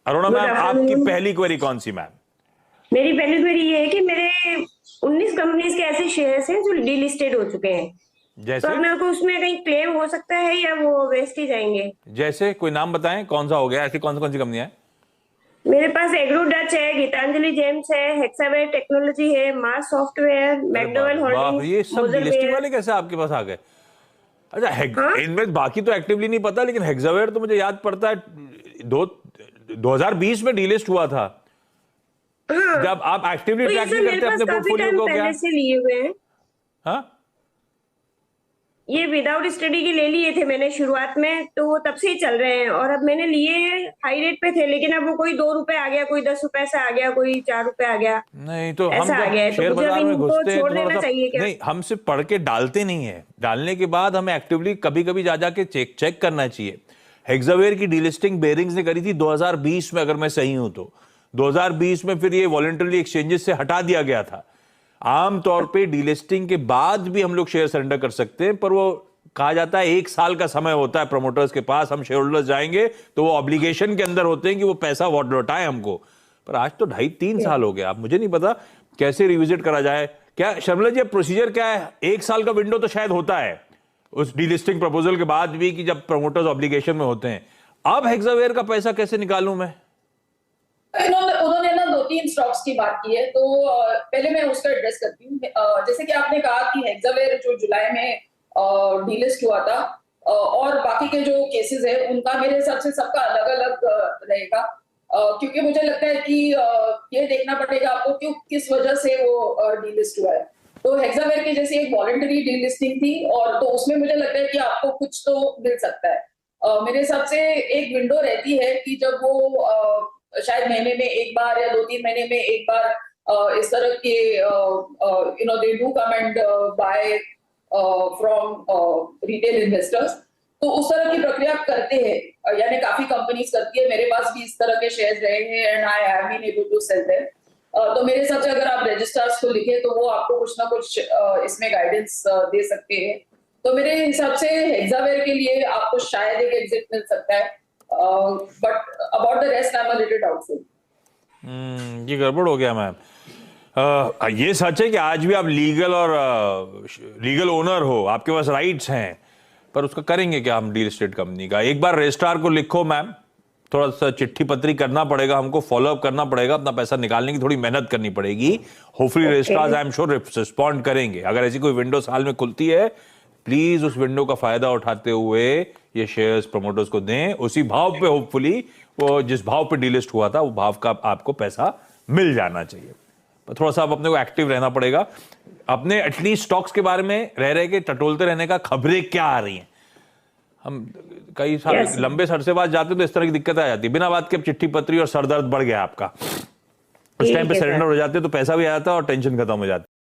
Aruna good ma'am, आपकी afternoon. पहली query कौन सी मैम? मेरी पहली क्वेरी ये है कि मेरे 19 कंपनीज के ऐसे शेयर्स हैं जो डीलिस्टेड हो चुके हैं। तो अब जैसे? मेरे को उसमें कहीं क्लेम हो सकता है या वो वेस्ट ही जाएंगे? जैसे कोई नाम बताएं, कौन सा हो गया, ऐसी कौन सी कंपनियां हैं? मेरे पास एग्रो डच है, गीतांजलि जेम्स है, हेक्सावेयर टेक्नोलॉजी है, मार्स सॉफ्टवेयर, अरे बाप मैकडोवेल रे बाप, होल्डिंग्स, ये सब डीलिस्टिंग मोजरवेयर। वाले कैसे आपके पास आ गए? अच्छा, हाँ। इनमें बाकी तो एक्टिवली नहीं पता, लेकिन हेक्सावेयर तो मुझे याद पड़ता है, दो 2020 में डीलिस्ट हुआ था। हाँ, जब आप एक्टिवली तो ये ट्रैक सब नहीं मेरे करते पास अपने काफी पोर्टफोलियो टाइम को क्या? पहले से लिए हुए हैं। हाँ। ये विदाउट स्टडी के ले लिए थे मैंने शुरुआत में, तो वो तब से ही चल रहे हैं। और अब मैंने लिए हाई रेट पे थे, लेकिन अब वो कोई 2 रुपए आ गया, कोई 10 रुपए से आ गया, कोई 4 रुपए आ गया, नहीं तो हम ऐसा आ जब गया है। तो शेयर मुझे अब बाजार में इनको घुसते हैं छोड़ तो थोड़ा देना सा, चाहिए क्या? नहीं, हम सिर्फ पढ़ के डालते नहीं है, डालने के बाद हमें एक्टिवली कभी कभी जा जाके चेक चेक करना चाहिए। हेक्सावेयर की डीलिस्टिंग बेरिंग्स ने करी थी 2020 में, अगर मैं सही हूं तो 2020 में फिर ये वॉलंटरली एक्सचेंजेस से हटा दिया गया था। आमतौर पे डीलिस्टिंग के बाद भी हम लोग शेयर सरेंडर कर सकते हैं, पर वो कहा जाता है 1 साल का समय होता है प्रमोटर्स के पास। हम शेयर होल्डर्स जाएंगे तो वो ऑब्लिगेशन के अंदर होते हैं कि वो पैसा लौटाए हमको। पर आज तो 2.5-3 साल हो गया। अब मुझे नहीं पता कैसे रिविजिट करा जाए। क्या शर्मिला जी, प्रोसीजर क्या है? 1 साल का विंडो तो शायद होता है उस डीलिस्टिंग प्रपोजल के बाद भी, कि जब प्रमोटर्स ऑब्लिगेशन में होते हैं। अब हेक्सावेयर का पैसा कैसे निकालूं मैं? उन्होंने ना 2-3 स्टॉक्स की बात की है, तो पहले मैं उसका एड्रेस करती हूँ। जैसे कि आपने कहा कि हेक्सावेयर जो जुलाई में डीलिस्ट हुआ था, और बाकी के जो केसेस है उनका मेरे हिसाब से सबका अलग अलग रहेगा। क्योंकि मुझे लगता है कि ये देखना पड़ेगा आपको क्यों, किस वजह से वो डीलिस्ट हुआ है। तो हेक्सावेयर की जैसे एक वॉलंटरी डीलिस्टिंग थी, और तो उसमें मुझे लगता है कि आपको कुछ तो मिल सकता है। मेरे हिसाब से एक विंडो रहती है कि जब वो शायद महीने में एक बार या 2-3 महीने में एक बार इस तरह के they do come and buy from retail investors. तो उस तरह की प्रक्रिया करते हैं, यानी काफी कंपनीज करती है। मेरे पास भी इस तरह के शेयर्स रहे हैं and I have been able to sell them. तो मेरे हिसाब से अगर आप रजिस्ट्रार्स को लिखे तो वो आपको कुछ ना कुछ इसमें गाइडेंस दे सकते हैं। तो मेरे हिसाब से हेक्सावेयर के लिए आपको शायद एक एग्जिट मिल सकता है, but about the rest I am a little doubtful. ये गड़बड़ हो गया मैम। ये सच है कि आज भी आप लीगल ओनर हो, आपके पास राइट्स हैं, पर उसका करेंगे क्या हम डील एस्टेट कंपनी का? एक बार रजिस्ट्रार को लिखो मैम, थोड़ा सा चिट्ठी पत्री करना पड़ेगा हमको, फॉलोअप करना पड़ेगा, अपना पैसा निकालने की थोड़ी मेहनत करनी पड़ेगी। Hopefully registrars I am sure respond करेंगे। अगर ऐसी कोई विंडो साल में खुलती है, प्लीज उस विंडो का फायदा उठाते हुए ये शेयर्स प्रमोटर्स को दें, उसी भाव पे, होपफुली वो जिस भाव पे डीलिस्ट हुआ था वो भाव का आपको पैसा मिल जाना चाहिए। पर थोड़ा सा अब अपने को एक्टिव रहना पड़ेगा, अपने एटलीस्ट स्टॉक्स के बारे में रह के टटोलते रहने का, खबरें क्या आ रही हैं। हम कई साल लंबे अरसे बाद जाते तो इस तरह की दिक्कत आ जाती, बिना बात के अब चिट्ठी पत्री और सरदर्द बढ़ गया आपका। उस टाइम पे सरेंडर हो जाते तो पैसा भी आ जाता और टेंशन खत्म हो जाती।